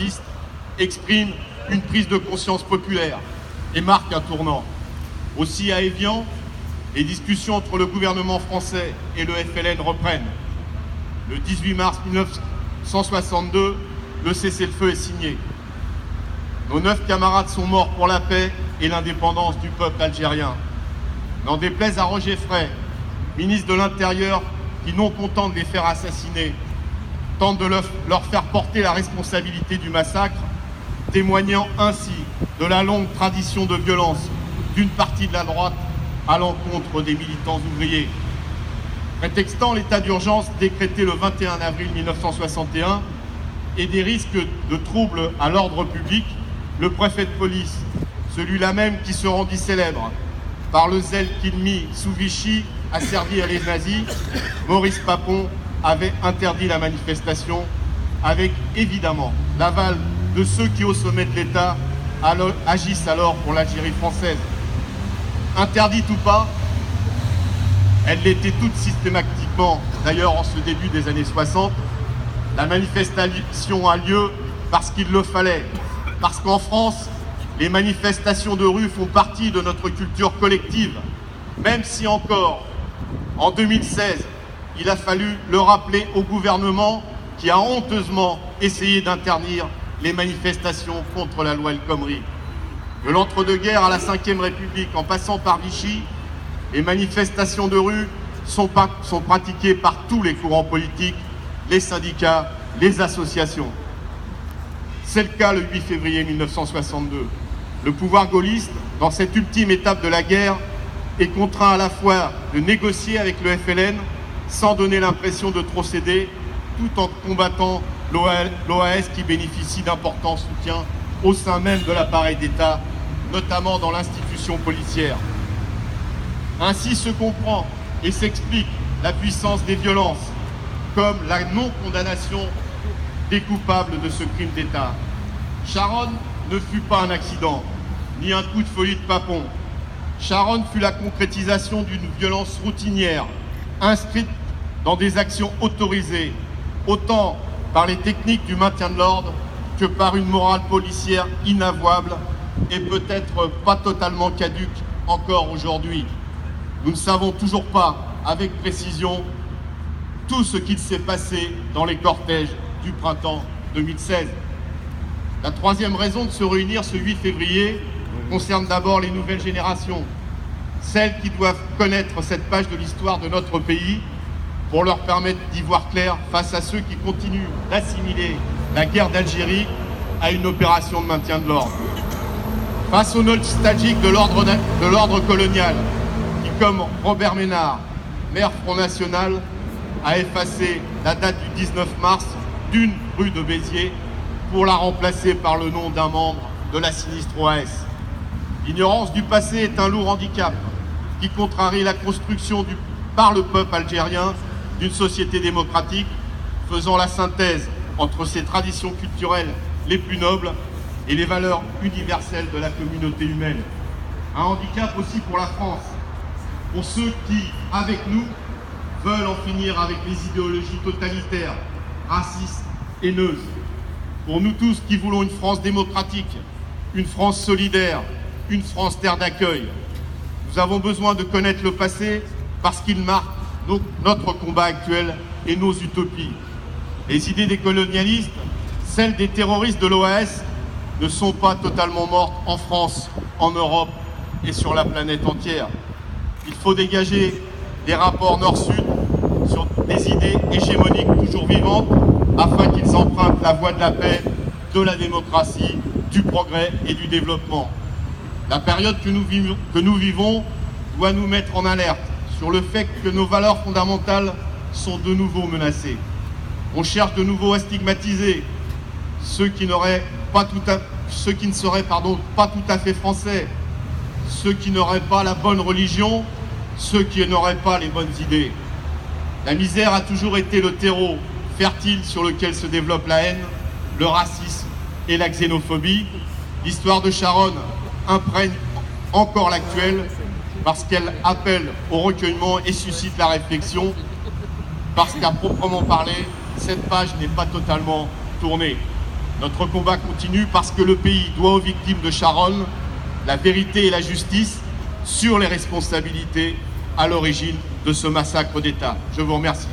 indépendantistes exprime une prise de conscience populaire et marque un tournant. Aussi à Évian, les discussions entre le gouvernement français et le FLN reprennent. Le 18 mars 1962, le cessez-le-feu est signé. Nos 9 camarades sont morts pour la paix et l'indépendance du peuple algérien. N'en déplaise à Roger Frey, ministre de l'Intérieur, qui, non content de les faire assassiner, tente de leur faire porter la responsabilité du massacre, témoignant ainsi de la longue tradition de violence d'une partie de la droite à l'encontre des militants ouvriers. Prétextant l'état d'urgence décrété le 21 avril 1961 et des risques de troubles à l'ordre public, le préfet de police, celui-là même qui se rendit célèbre par le zèle qu'il mit sous Vichy à servir les nazis, Maurice Papon, avait interdit la manifestation avec évidemment l'aval de ceux qui, au sommet de l'État, agissent alors pour l'Algérie française. Interdite ou pas, elle l'était toute systématiquement, d'ailleurs en ce début des années 60. La manifestation a lieu parce qu'il le fallait, parce qu'en France, les manifestations de rue font partie de notre culture collective, même si encore, en 2016, il a fallu le rappeler au gouvernement qui a honteusement essayé d'interdire les manifestations contre la loi El Khomri. De l'entre-deux-guerres à la Ve République, en passant par Vichy, les manifestations de rue sont pratiquées par tous les courants politiques, les syndicats, les associations. C'est le cas le 8 février 1962. Le pouvoir gaulliste, dans cette ultime étape de la guerre, est contraint à la fois de négocier avec le FLN sans donner l'impression de trop céder, tout en combattant l'OAS qui bénéficie d'importants soutiens au sein même de l'appareil d'État, notamment dans l'institution policière. Ainsi se comprend et s'explique la puissance des violences, comme la non-condamnation des coupables de ce crime d'État. Charonne ne fut pas un accident, ni un coup de folie de Papon. Charonne fut la concrétisation d'une violence routinière, inscrite dans des actions autorisées, autant par les techniques du maintien de l'ordre que par une morale policière inavouable et peut-être pas totalement caduque encore aujourd'hui. Nous ne savons toujours pas avec précision tout ce qu'il s'est passé dans les cortèges du printemps 2016. La troisième raison de se réunir ce 8 février concerne d'abord les nouvelles générations, celles qui doivent connaître cette page de l'histoire de notre pays pour leur permettre d'y voir clair face à ceux qui continuent d'assimiler la guerre d'Algérie à une opération de maintien de l'ordre. Face aux nostalgiques de l'ordre colonial, qui, comme Robert Ménard, maire Front National, a effacé la date du 19 mars d'une rue de Béziers pour la remplacer par le nom d'un membre de la sinistre OAS. L'ignorance du passé est un lourd handicap qui contrarie la construction par le peuple algérien d'une société démocratique faisant la synthèse entre ses traditions culturelles les plus nobles et les valeurs universelles de la communauté humaine. Un handicap aussi pour la France, pour ceux qui, avec nous, veulent en finir avec les idéologies totalitaires, racistes, haineuses. Pour nous tous qui voulons une France démocratique, une France solidaire, une France terre d'accueil. Nous avons besoin de connaître le passé parce qu'il marque notre combat actuel et nos utopies. Les idées des colonialistes, celles des terroristes de l'OAS, ne sont pas totalement mortes en France, en Europe et sur la planète entière. Il faut dégager des rapports nord-sud sur des idées hégémoniques toujours vivantes afin qu'ils empruntent la voie de la paix, de la démocratie, du progrès et du développement. La période que nous vivons doit nous mettre en alerte sur le fait que nos valeurs fondamentales sont de nouveau menacées. On cherche de nouveau à stigmatiser ceux qui ne seraient pas tout à fait français, ceux qui n'auraient pas la bonne religion, ceux qui n'auraient pas les bonnes idées. La misère a toujours été le terreau fertile sur lequel se développe la haine, le racisme et la xénophobie. L'histoire de Charonne imprègne encore l'actuel parce qu'elle appelle au recueillement et suscite la réflexion, parce qu'à proprement parler, cette page n'est pas totalement tournée. Notre combat continue parce que le pays doit aux victimes de Charonne la vérité et la justice sur les responsabilités à l'origine de ce massacre d'État. Je vous remercie.